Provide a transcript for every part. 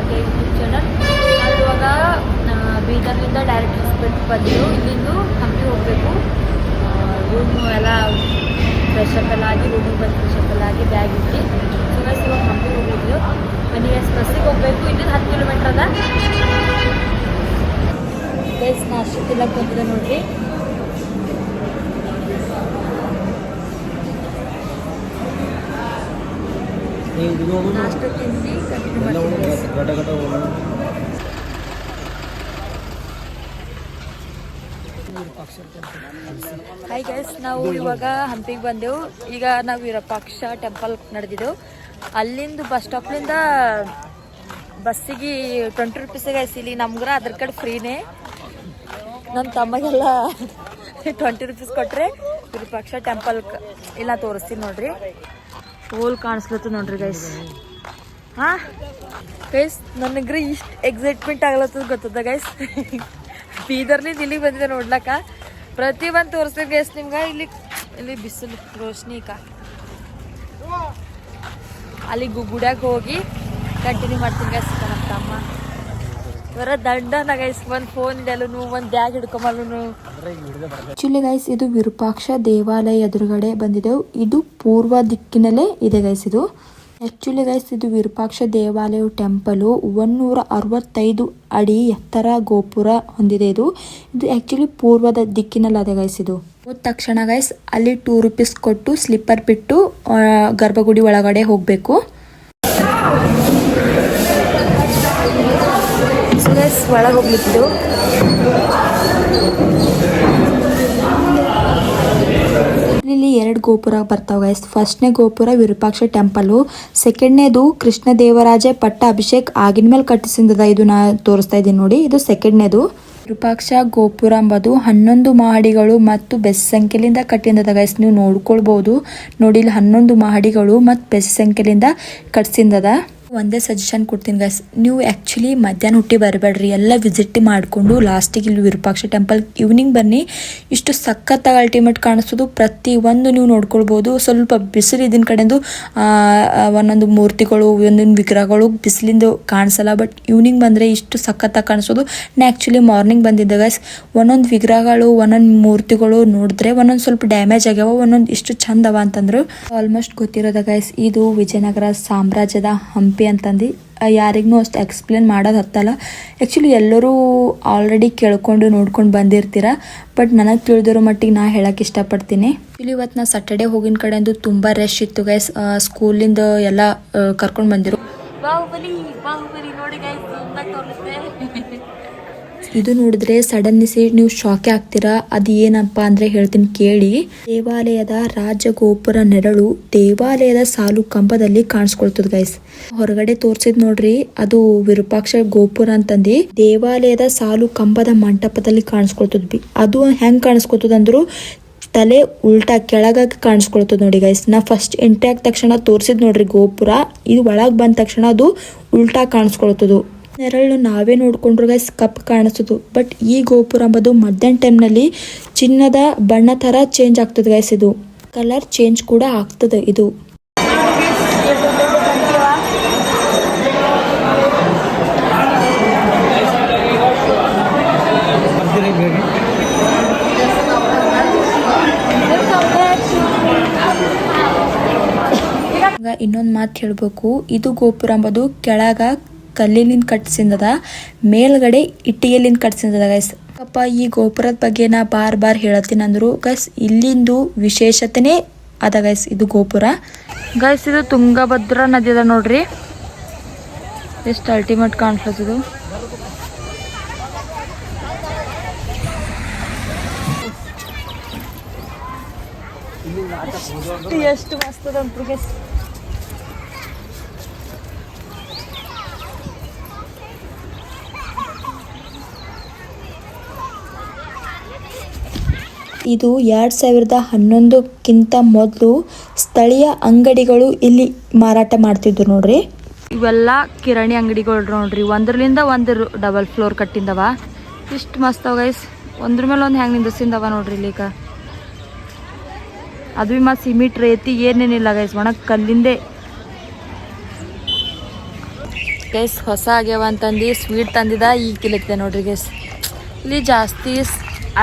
ಭಾಗ್ಯ YouTube channel. ನಾವು ಇವಾಗ ಬೀದರ್ನಿಂದ direct hospital ಬಂದೆವು. ಇಲ್ಲಿಂದು ಹಂಪಿ ಹೋಗಬೇಕು. ರೂಮು ಎಲ್ಲ ಫ್ರೆಶಪ್ ಎಲ್ಲ ಆಗಿ ರೂಮಿಗೆ ಬಂದು ಫ್ರೆಶಪ್ ಎಲ್ಲ ಆಗಿ ಬ್ಯಾಗ್ ಇಟ್ಟು ಸುಮ್ಮನೆ ಇವಾಗ ಹಂಪಿ ಹೋಗಿದ್ವಿ. ಮನೆಗೆ ಬಸ್ಸಿಗೆ ಹೋಗಬೇಕು. ಇಲ್ಲಿಂದ 10 ಕಿಲೋಮೀಟ್ರ್ ಅದ. ಗೈಸ್ ನಾಷ್ಟ ತಿನ್ನಕ್ಕೆ ಬಂದಿದೆ ನೋಡ್ರಿ. ನಾಷ್ಟ ತಿಂದು ಕಂಟಿನ್ಯೂ ಮಾಡ್ತೀವಿ. ಹಾಯ್ ಗೈಸ್, ನಾವು ಇವಾಗ ಹಂಪಿಗೆ ಬಂದೆವು. ಈಗ ನಾವು ವಿರೂಪಾಕ್ಷ ಟೆಂಪಲ್ ನಡೆದಿದ್ದೆವು. ಅಲ್ಲಿಂದ ಬಸ್ ಸ್ಟಾಪ್ಲಿಂದ ಬಸ್ಸಿಗೆ 20 ರೂಪೀಸ್ ಗೈಸ್. ಇಲ್ಲಿ ನಮ್ಗ್ರ ಅದ್ರ ಕಡೆ ಫ್ರೀನೇ. ನನ್ನ ತಮ್ಮಗೆಲ್ಲ 20 ರೂಪೀಸ್ ಕೊಟ್ಟರೆ ವಿರೂಪಾಕ್ಷ ಟೆಂಪಲ್ ಇಲ್ಲ ತೋರಿಸ್ತೀನಿ ನೋಡ್ರಿ. ಹೋಲ್ ಕಾಣಿಸ್ಲತ್ತು ನೋಡ್ರಿ ಗೈಸ್. ಹಾಂ ಗೈಸ್, ನನಗ್ರಿ ಇಷ್ಟು ಎಕ್ಸೈಟ್ಮೆಂಟ್ ಆಗ್ಲತ್ತದ ಗೊತ್ತದ ಗೈಸ್. ಬೀದರ್ನಿಂದ ಇಲ್ಲಿಗೆ ಬಂದಿದೆ ನೋಡ್ಲಕ್ಕ. ಪ್ರತಿ ಒಂದು ತೋರಿಸ್ತೀನಿ ಗೈಸ್ ನಿಮ್ಗೆ. ಇಲ್ಲಿ ಬಿಸಿಲು ರೋಶ್ನಿಕ ಅಲ್ಲಿ ಗುಡ್ಯಾಗ ಹೋಗಿ ಕಂಟಿನ್ಯೂ ಮಾಡ್ತೀನಿ ಗೈಸ್. ನಮ್ಮ ತಮ್ಮ ಬರ ದಂಡನ ಗೈಸ್. ಒಂದು ಫೋನ್ ಇದೆಲ್ಲೂ ಒಂದು ಬ್ಯಾಗ್ ಹಿಡ್ಕೊಂಬಲ್ಲೂ. ಆಕ್ಚುಲಿ ಗೈಸ್ ಇದು ವಿರೂಪಾಕ್ಷ ದೇವಾಲಯ ಎದುರುಗಡೆ ಬಂದಿದ್ದೆವು. ಇದು ಪೂರ್ವ ದಿಕ್ಕಿನಲ್ಲೇ ಇದೆ ಗೈಸ್. ಇದು ಆಕ್ಚುಲಿ ಗೈಸ್ ಇದು ವಿರೂಪಾಕ್ಷ ದೇವಾಲಯ ಟೆಂಪಲು 165 ಅಡಿ ಎತ್ತರ ಗೋಪುರ ಹೊಂದಿದೆ. ಇದು ಆಕ್ಚುಲಿ ಪೂರ್ವದ ದಿಕ್ಕಿನಲ್ಲಿ ಅದೇ ಗೈಸ್. ಇದು ಹೋದ ತಕ್ಷಣ ಗೈಸ್ ಅಲ್ಲಿ 2 ರೂಪೀಸ್ ಕೊಟ್ಟು ಸ್ಲಿಪ್ಪರ್ ಬಿಟ್ಟು ಗರ್ಭಗುಡಿ ಒಳಗಡೆ ಹೋಗಬೇಕು. ಒಳಗೆ ಹೋಗ್ಲಿತ್ತು. ಇಲ್ಲಿ 2 ಗೋಪುರ ಬರ್ತಾವ ಗೈಸ್. ಫಸ್ಟ್ನೇ ಗೋಪುರ ವಿರೂಪಾಕ್ಷ ಟೆಂಪಲು, ಸೆಕೆಂಡ್ನೇದು ಕೃಷ್ಣ ದೇವರಾಜ ಪಟ್ಟ ಅಭಿಷೇಕ್ ಆಗಿನ ಮೇಲೆ ಕಟ್ಟಿಸಿದ. ಇದು ನಾ ತೋರಿಸ್ತಾ ಇದ್ದೀನಿ ನೋಡಿ. ಇದು ಸೆಕೆಂಡ್ನೇದು. ವಿರೂಪಾಕ್ಷ ಗೋಪುರ ಎಂಬುದು 11 ಮಹಡಿಗಳು ಮತ್ತು ಬೆಸ್ ಸಂಖ್ಯೆಲಿಂದ ಕಟ್ಟಿಂದದ ಗೈಸ್. ನೀವು ನೋಡ್ಕೊಳ್ಬಹುದು ನೋಡಿ. ಇಲ್ಲಿ 11 ಮಹಡಿಗಳು ಮತ್ತು ಬೆಸ್ ಸಂಖ್ಯೆಲಿಂದ ಕಟ್ಸಿಂದದ. ಒಂದೇ ಸಜೆಷನ್ ಕೊಡ್ತೀನಿ ಗೈಸ್, ನೀವು ಆ್ಯಕ್ಚುಲಿ ಮಧ್ಯಾಹ್ನ ಹುಟ್ಟಿ ಬರಬೇಡ್ರಿ. ಎಲ್ಲ ವಿಸಿಟ್ ಮಾಡಿಕೊಂಡು ಲಾಸ್ಟಿಗೆ ಇಲ್ಲಿ ವಿರೂಪಾಕ್ಷ ಟೆಂಪಲ್ ಈವ್ನಿಂಗ್ ಬನ್ನಿ. ಇಷ್ಟು ಸಖತ್ತಾಗಿ ಅಲ್ಟಿಮೇಟ್ ಕಾಣಿಸೋದು. ಪ್ರತಿ ಒಂದು ನೀವು ನೋಡ್ಕೊಳ್ಬೋದು. ಸ್ವಲ್ಪ ಬಿಸಿಲು ಇದನ್ನ ಕಡೆಂದು ಒಂದೊಂದು ಮೂರ್ತಿಗಳು ಒಂದೊಂದು ವಿಗ್ರಹಗಳು ಬಿಸಿಲಿಂದ ಕಾಣಿಸಲ್ಲ. ಬಟ್ ಈವ್ನಿಂಗ್ ಬಂದರೆ ಇಷ್ಟು ಸಖತ್ತಾಗಿ ಕಾಣಿಸೋದು. ನಾ ಆ್ಯಕ್ಚುಲಿ ಮಾರ್ನಿಂಗ್ ಬಂದಿದ್ದೆ ಗೈಸ್. ಒಂದೊಂದು ವಿಗ್ರಹಗಳು ಒಂದೊಂದು ಮೂರ್ತಿಗಳು ನೋಡಿದ್ರೆ ಒಂದೊಂದು ಸ್ವಲ್ಪ ಡ್ಯಾಮೇಜ್ ಆಗ್ಯಾವ, ಒಂದೊಂದು ಇಷ್ಟು ಚಂದ ಅವ ಅಂತಂದ್ರು. ಆಲ್ಮೋಸ್ಟ್ ಗೊತ್ತಿರೋದ ಗೈಸ್, ಇದು ವಿಜಯನಗರ ಸಾಮ್ರಾಜ್ಯದ ಹಂಪಿ ಅಂತಂದು. ಯಾರಿಗೂ ಅಷ್ಟು ಎಕ್ಸ್ಪ್ಲೇನ್ ಮಾಡೋದು ಹತ್ತಲ್ಲ. ಆ್ಯಕ್ಚುಲಿ ಎಲ್ಲರೂ ಆಲ್ರೆಡಿ ಕೇಳ್ಕೊಂಡು ನೋಡ್ಕೊಂಡು ಬಂದಿರ್ತೀರ. ಬಟ್ ನನಗೆ ತಿಳಿದಿರೋ ಮಟ್ಟಿಗೆ ನಾ ಹೇಳಕ್ಕೆ ಇಷ್ಟಪಡ್ತೀನಿ. ಇಲ್ಲಿ ಇವತ್ತು ನಾ ಸ್ಯಾಟರ್ಡೆ ಹೋಗಿನ ಕಡೆಂದು ತುಂಬ ರಶ್ ಇತ್ತು ಗೈಸ್. ಸ್ಕೂಲಿಂದ ಎಲ್ಲ ಕರ್ಕೊಂಡು ಬಂದಿರು. ನೋಡಿ ಗೈಸ್, ಇದು ನೋಡಿದ್ರೆ ಸಡನ್ನಿಸಿ ನೀವು ಶಾಕೆ ಆಗ್ತೀರಾ. ಅದು ಏನಪ್ಪ ಅಂದ್ರೆ ಹೇಳ್ತೀನಿ ಕೇಳಿ. ದೇವಾಲಯದ ರಾಜಗೋಪುರ ನೆರಳು ದೇವಾಲಯದ ಸಾಲು ಕಂಬದಲ್ಲಿ ಕಾಣಿಸ್ಕೊಳ್ತದ ಗೈಸ್. ಹೊರಗಡೆ ತೋರ್ಸಿದ್ ನೋಡ್ರಿ, ಅದು ವಿರೂಪಾಕ್ಷ ಗೋಪುರ ಅಂತಂದು ದೇವಾಲಯದ ಸಾಲು ಕಂಬದ ಮಂಟಪದಲ್ಲಿ ಕಾಣಿಸ್ಕೊಳ್ತದ. ಅದು ಹೆಂಗ್ ಕಾಣಿಸ್ಕೊಳ್ತದ ಅಂದ್ರು ತಲೆ ಉಲ್ಟಾ ಕೆಳಗಾಗಿ ಕಾಣಿಸ್ಕೊಳ್ತದ ನೋಡಿ ಗೈಸ್. ನಾ ಫಸ್ಟ್ ಎಂಟ್ರಿ ಆದ ತಕ್ಷಣ ತೋರ್ಸಿದ್ ನೋಡ್ರಿ ಗೋಪುರ. ಇದು ಒಳಗ್ ಬಂದ ತಕ್ಷಣ ಅದು ಉಲ್ಟಾ ಕಾಣಿಸ್ಕೊಳ್ತದ. ನೆರಳು ನಾವೇ ನೋಡ್ಕೊಂಡ್ರು ಗೈಸ್ ಕಪ್ ಕಾಣಿಸೋದು. ಬಟ್ ಈ ಗೋಪುರ ಅಂಬದು ಮಧ್ಯಾಹ್ನ ಟೈಮ್ನಲ್ಲಿ ಚಿನ್ನದ ಬಣ್ಣ ಥರ ಚೇಂಜ್ ಆಗ್ತದೆ ಗೈಸ್. ಇದು ಕಲರ್ ಚೇಂಜ್ ಕೂಡ ಆಗ್ತದೆ. ಇದು ಇನ್ನೊಂದು ಮಾತು ಹೇಳ್ಬೇಕು, ಇದು ಗೋಪುರ ಅಂಬದು ಕೆಳಗ ಕಲ್ಲಿನಿಂದ ಕಟ್ಸಿಂದದ, ಮೇಲ್ಗಡೆ ಇಟ್ಟಿಗೆಲಿಂದ ಕಟ್ಸಿಂದದ ಗೈಸ್. ಅಪ್ಪ ಈ ಗೋಪುರದ ಬಗ್ಗೆ ನಾ ಬಾರ್ ಹೇಳತ್ತೀನಿ ಅಂದ್ರು ಗೈಸ್. ಇಲ್ಲಿಂದು ವಿಶೇಷತೆನೇ ಅದ ಗೈಸ್ ಇದು ಗೋಪುರ. ಗೈಸ್ ಇದು ತುಂಗಭದ್ರಾ ನದಿ ಅದ ನೋಡ್ರಿ, ಎಷ್ಟು ಅಲ್ಟಿಮೇಟ್ ಕಾಣಿಸ್ಲತ್ತದು. ಎಷ್ಟು ಮಸ್ತ್ ಅದ ಉಂಟು ಗೈಸ್. ಇದು 2011ಕ್ಕಿಂತ ಮೊದಲು ಸ್ಥಳೀಯ ಅಂಗಡಿಗಳು ಇಲ್ಲಿ ಮಾರಾಟ ಮಾಡ್ತಿದ್ರು ನೋಡ್ರಿ. ಇವೆಲ್ಲ ಕಿರಾಣಿ ಅಂಗಡಿಗಳು ನೋಡ್ರಿ. ಒಂದ್ರಲಿಂದ ಒಂದು ಡಬಲ್ ಫ್ಲೋರ್ ಕಟ್ಟಿಂದವ. ಇಷ್ಟು ಮಸ್ತ್ ಅವ ಗೈಸ್. ಒಂದ್ರ ಮೇಲೆ ಒಂದು ಹೆಂಗೆ ನಿಂದಿಸಿಂದವ ನೋಡ್ರಿ ಇಲ್ಲಿಗ. ಅದು ಭೀ ಮತ್ತು ಸಿಮೆಂಟ್ ರೇತಿ ಏನೇನಿಲ್ಲ ಗೈಸ್, ಒಣಗ್ ಕಲ್ಲಿಂದೆ. ಗೈಸ್ ಹೊಸ ಆಗ್ಯಾವ ಅಂತಂದು ಸ್ವೀಟ್ ತಂದಿದ್ದ ಈಗ ತಿಲಕ್ಕಿದೆ ನೋಡ್ರಿ ಗೈಸ್. ಇಲ್ಲಿ ಜಾಸ್ತಿ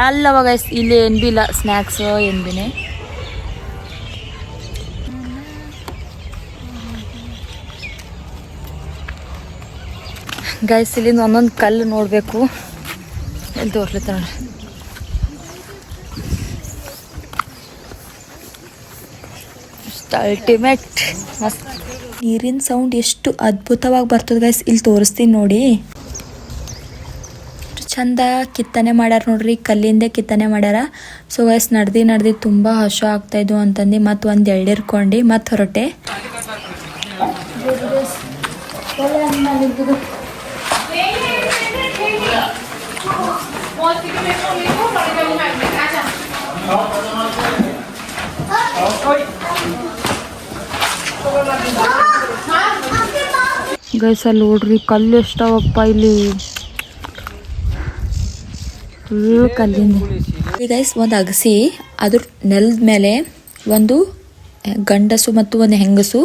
ಅಲ್ಲವ ಗೈಸ್, ಇಲ್ಲಿ ಏನು ಭೀ ಇಲ್ಲ ಸ್ನ್ಯಾಕ್ಸ್ ಏನು ಭೀನೇ. ಗೈಸ್ ಇಲ್ಲಿಂದ ಒಂದೊಂದು ಕಲ್ಲು ನೋಡಬೇಕು. ಇಲ್ಲಿ ತೋರ್ಸ್ಲತ್ತ ನೋಡ್ರಿ. ಅಲ್ಟಿಮೇಟ್ ಮಸ್ತ್. ನೀರಿನ ಸೌಂಡ್ ಎಷ್ಟು ಅದ್ಭುತವಾಗಿ ಬರ್ತದೆ ಗೈಸ್, ಇಲ್ಲಿ ತೋರಿಸ್ತೀನಿ ನೋಡಿ. ಚಂದ ಕಿತ್ತನೆ ಮಾಡ್ಯಾರ ನೋಡ್ರಿ, ಕಲ್ಲಿಂದ ಕಿತ್ತನೆ ಮಾಡ್ಯಾರ. ಸೊ ಗೈಸ್ ನಡ್ದು ತುಂಬ ಹಸು ಆಗ್ತಾಯಿದ್ವು ಅಂತಂದು ಮತ್ತು ಒಂದು ಎಳ್ಳಿರ್ಕೊಂಡು ಮತ್ತು ಹೊರಟೆ. ಗೈಸ್ ಅಲ್ಲಿ ನೋಡ್ರಿ ಕಲ್ಲು ಎಷ್ಟಾವಪ್ಪ ಇಲ್ಲಿ, ಫುಲ್ ಕಲ್ಲಿಂದ. ಈ ಗೈಸ್ ಒಂದು ಅಗಸಿ ಅದ್ರ ನೆಲದ ಮೇಲೆ ಒಂದು ಗಂಡಸು ಮತ್ತು ಒಂದು ಹೆಂಗಸು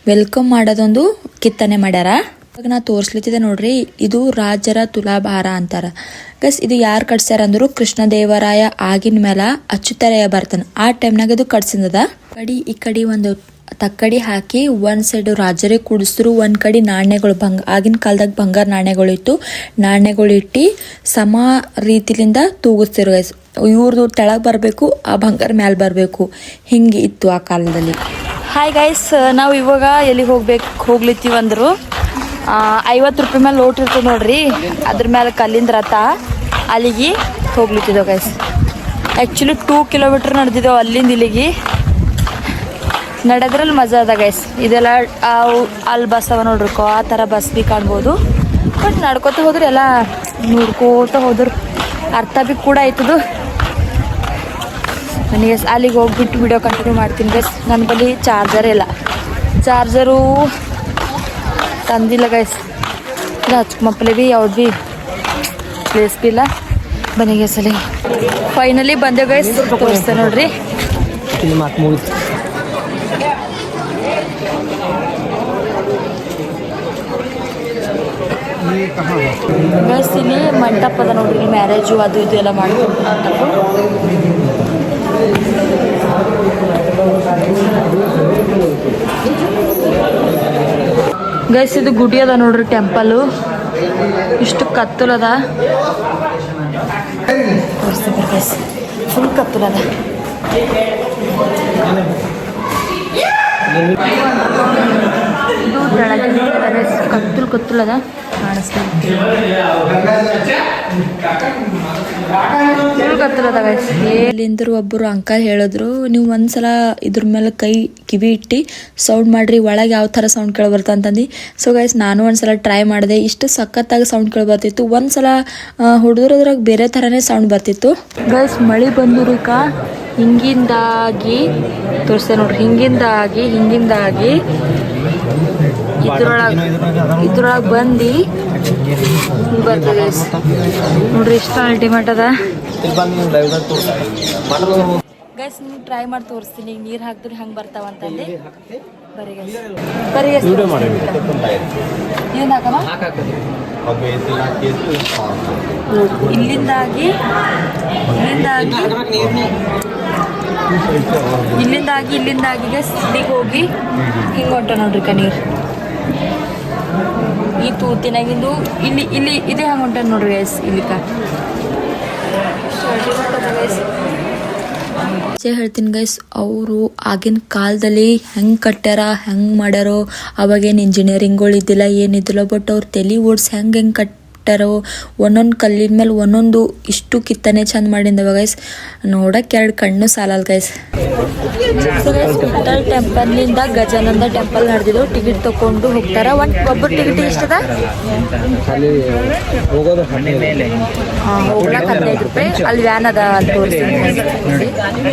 ವೆಲ್ಕಮ್ ಮಾಡೋದೊಂದು ಕಿತ್ತನೆ ಮಾಡ್ಯಾರ. ಇವಾಗ ನಾ ತೋರಿಸ್ಲಿತ್ತಿದೆ ನೋಡ್ರಿ, ಇದು ರಾಜರ ತುಲಾಭಾರ ಅಂತಾರ ಗೈಸ್. ಇದು ಯಾರು ಕಟ್ಸ್ಯಾರ ಅಂದ್ರು ಕೃಷ್ಣದೇವರಾಯ ಆಗಿನ ಮೇಲೆ ಅಚ್ಚುತರಾಯ ಬರ್ತಾನ ಆ ಟೈಮ್ನಾಗ ಇದು ಕಟ್ಸಿಂದದ. ಈ ಕಡೆ ಒಂದು ತಕ್ಕಡಿ ಹಾಕಿ ಒಂದ್ ಸೈಡ್ ರಾಜರೇ ಕೂಡಿಸಿದ್ರು, ಒಂದ್ ಕಡೆ ನಾಣ್ಯಗಳು ಆಗಿನ ಕಾಲದಾಗ ಬಂಗಾರ ನಾಣ್ಯಗಳು ಇತ್ತು, ನಾಣ್ಯಗಳು ಇಟ್ಟು ಸಮ ರೀತಿಲಿಂದ ತೂಗಿಸ್ತಿರು ಗೈಸ್. ಇವ್ರದ್ದು ತೆಳಗ್ ಬರಬೇಕು, ಆ ಬಂಗಾರ ಮ್ಯಾಲ ಬರಬೇಕು, ಹಿಂಗೆ ಇತ್ತು ಆ ಕಾಲದಲ್ಲಿ. ಹಾಯ್ ಗೈಸ್, ನಾವು ಇವಾಗ ಎಲ್ಲಿಗೆ ಹೋಗ್ಲಿತ್ತೀವಿ ಅಂದ್ರು 50 ರೂಪಾಯಿ ಮೇಲೆ ಲೋಟ್ ಇರ್ತದೆ ನೋಡ್ರಿ, ಅದ್ರ ಮೇಲೆ ಕಲ್ಲಿಂದ ರಥ, ಅಲ್ಲಿಗೆ ಹೋಗ್ಲಿತ್ತಿದ್ದೇವೆ ಗೈಸ್. ಆ್ಯಕ್ಚುಲಿ 2 ಕಿಲೋಮೀಟರ್ ನಡೆದಿದ್ದೇವೆ ಅಲ್ಲಿಂದ ಇಲ್ಲಿಗೆ. ನಡೆದ್ರಲ್ಲಿ ಮಜಾ ಅದ ಗೈಸ್. ಇದೆಲ್ಲ ಅಲ್ಲಿ ಬಸ್ ಅವ ನೋಡ್ರಿಕೋ, ಆ ಥರ ಬಸ್ ಭೀ ಕಾಣ್ಬೋದು. ಬಟ್ ನಡ್ಕೋತ ಹೋದ್ರೆ ಎಲ್ಲ ನೋಡ್ಕೋತ ಹೋದ್ರು ಅರ್ಥ ಭೀ ಕೂಡ ಆಯ್ತದು. ನನಗೆ ಅಲ್ಲಿಗೆ ಹೋಗ್ಬಿಟ್ಟು ವಿಡಿಯೋ ಕಂಟಿನ್ಯೂ ಮಾಡ್ತೀನಿ ಗೈಸ್. ನನ್ನ ಬಳಿ ಚಾರ್ಜರ್ ಇಲ್ಲ, ಚಾರ್ಜರು ತಂದಿಲ್ಲ ಗೈಸ್. ಇಲ್ಲ ಹಚ್ಕೊಂಬಪ್ಪಲೆ ಭೀ ಯಾವ್ದು ಭೀ ಪ್ಲೇಸ್ ಭೀ ಇಲ್ಲ. ಬನ್ನಿ ಗೈಸ್, ಅಲ್ಲಿ ಫೈನಲಿ ಬಂದೆ ಗೈಸ್, ತೋರಿಸ್ತೆ ನೋಡ್ರಿ. ಗೈಸ್ ಇಲ್ಲಿ ಮಂಟಪ ಅದ ನೋಡ್ರಿ, ಮ್ಯಾರೇಜು ಅದು ಇದು ಎಲ್ಲ ಮಾಡ್ಕೊಂಡು ಗೈಸ್. ಇದು ಗುಡಿ ಅದ ನೋಡ್ರಿ, ಟೆಂಪಲು ಇಷ್ಟು ಕತ್ತಲದ, ತೋರಿಸ್ತೀನಿ ಗೈಸ್, ಫುಲ್ ಕತ್ತಲದ. ಇದು ಬೆಳಗ್ಗೆ ಕತ್ತಲದ ಕಾಣಿಸ್ತೀವಿ, ಫುಲ್ ಕತ್ತಲದ ಗೈಸ್. ಇಲ್ಲಿಂದ್ರು ಒಬ್ಬರು ಅಂಕಲ್ ಹೇಳಿದ್ರು, ನೀವು ಒಂದ್ಸಲ ಇದ್ರ ಮೇಲೆ ಕಿವಿ ಇಟ್ಟು ಸೌಂಡ್ ಮಾಡ್ರಿ, ಒಳಗೆ ಯಾವ ಥರ ಸೌಂಡ್ ಕೇಳಿ ಬರ್ತಾ ಅಂತಂದು. ಸೊ ಗೈಸ್ ನಾನು ಒಂದ್ಸಲ ಟ್ರೈ ಮಾಡಿದೆ, ಇಷ್ಟು ಸಖತ್ತಾಗಿ ಸೌಂಡ್ ಕೇಳಿ ಬರ್ತಿತ್ತು. ಒಂದ್ಸಲ ಹೊಡೆದ್ರದ್ರಾಗ ಬೇರೆ ಥರನೇ ಸೌಂಡ್ ಬರ್ತಿತ್ತು ಗೈಸ್. ಮಳೆ ಬಂದಿರಿಕ ಹಿಂಗಿಂದಾಗಿ ತೋರಿಸ್ತೆ ನೋಡ್ರಿ, ಹಿಂಗಿಂದಾಗಿ ಇದ್ರೊಳಗೆ ಬಂದು ಬರ್ತದೆ ಗೈಸ್. ನೋಡ್ರಿ ಎಷ್ಟು ಅಲ್ಟಿಮೇಟ್ ಅದ ಗೈಸ್. ನೀವು ಟ್ರೈ ಮಾಡಿ ತೋರಿಸ್ತೀನಿ, ಈಗ ನೀರು ಹಾಕಿದ್ರೆ ಹಂಗೆ ಬರ್ತಾವ ಅಂತಂದು. ಬರೀ ಗೈಸ್, ಬರೀ ಗೈಸ್ ಇಲ್ಲಿಂದಾಗಿ ಗೈಸ್ ಇಲ್ಲಿಗೆ ಹೋಗಿ ಹಿಂಗೆ ಹೊಂಟ ನೋಡ್ರಿ ನೀರು. ಈ ತೂತಿನಾಗಿಂದು ಇಲ್ಲಿ ಇದೇ ಹಂಗೆ ಹೊಂಟ ನೋಡ್ರಿ ಗೈಸ್. ಇಲ್ಲಿಕ ಹೇಳ್ತೀನಿ ಗೈಸ್, ಅವರು ಆಗಿನ ಕಾಲದಲ್ಲಿ ಹೆಂಗೆ ಕಟ್ಟ್ಯಾರ, ಹೆಂಗೆ ಮಾಡ್ಯಾರೋ, ಅವಾಗೇನು ಇಂಜಿನಿಯರಿಂಗ್ಗಳು ಇದ್ದಿಲ್ಲ, ಏನಿದ್ದಿಲ್ಲ. ಬಟ್ ಅವ್ರು ತಲೆ ಓಡಿಸಿ ಹೆಂಗೆ ಕಟ್ಟಾರೋ, ಒಂದೊಂದು ಕಲ್ಲಿನ ಮೇಲೆ ಒಂದೊಂದು ಇಷ್ಟು ಕಿತ್ತನೆ ಚಂದ ಮಾಡಿಂದವ ಗೈಸ್. ನೋಡಕ್ಕೆ 2 ಕಣ್ಣು ಸಾಲಲ್ಲ ಗೈಸ್. ವಿಠಲ್ ಟೆಂಪಲ್ನಿಂದ ಗಜಾನಂದ ಟೆಂಪಲ್ ನಡೆದಿದ್ದು, ಟಿಕೆಟ್ ತಗೊಂಡು ಹೋಗ್ತಾರ. ಒಬ್ಬರು ಟಿಕೆಟ್ ಎಷ್ಟದ? ಹೋಗ್ಲಕ್ಕೆ 15 ರೂಪಾಯಿ. ಅಲ್ಲಿ ವ್ಯಾನ್ ಅದ, ಅಲ್ಲಿ ತೋರಿಸ್ತೀನಿ. ಅಲ್ಲಿ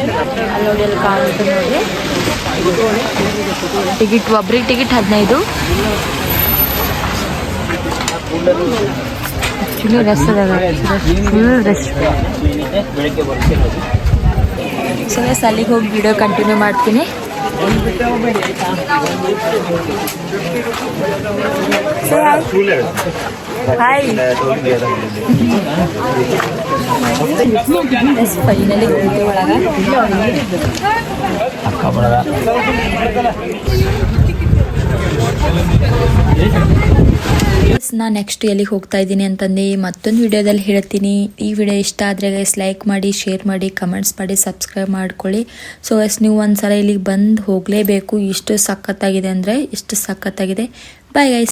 ನೋಡಿ, ಅಲ್ಲಿ ಕಾಣುತ್ತೆ ನೋಡಿ ಟಿಕೆಟ್. ಒಬ್ರಿಗೆ ಟಿಕೆಟ್ 15. ಆ್ಯಕ್ಚುಲಿ ರಶ್ ಅದ, ಫುಲ್ ರಶ್. ಸೊ ಅಲ್ಲಿಗೆ ಹೋಗಿ ವಿಡಿಯೋ ಕಂಟಿನ್ಯೂ ಮಾಡ್ತೀನಿ. ಹಾಯ್ ಫೈನಲಿ ಹೋಗಿ ಒಳಗೆ ನಾ ನೆಕ್ಸ್ಟ್ ಎಲ್ಲಿಗೆ ಹೋಗ್ತಾ ಇದ್ದೀನಿ ಅಂತಂದು ಮತ್ತೊಂದು ವಿಡಿಯೋದಲ್ಲಿ ಹೇಳ್ತೀನಿ. ಈ ವಿಡಿಯೋ ಇಷ್ಟ ಆದರೆ ಗೈಸ್ ಲೈಕ್ ಮಾಡಿ, ಶೇರ್ ಮಾಡಿ, ಕಮೆಂಟ್ಸ್ ಮಾಡಿ, ಸಬ್ಸ್ಕ್ರೈಬ್ ಮಾಡ್ಕೊಳ್ಳಿ. ಸೊ ಗೈಸ್ ನೀವು ಒಂದ್ಸಲ ಇಲ್ಲಿಗೆ ಬಂದು ಹೋಗಲೇಬೇಕು. ಇಷ್ಟು ಸಖತ್ತಾಗಿದೆ ಅಂದರೆ ಇಷ್ಟು ಸಖತ್ತಾಗಿದೆ. Bye guys.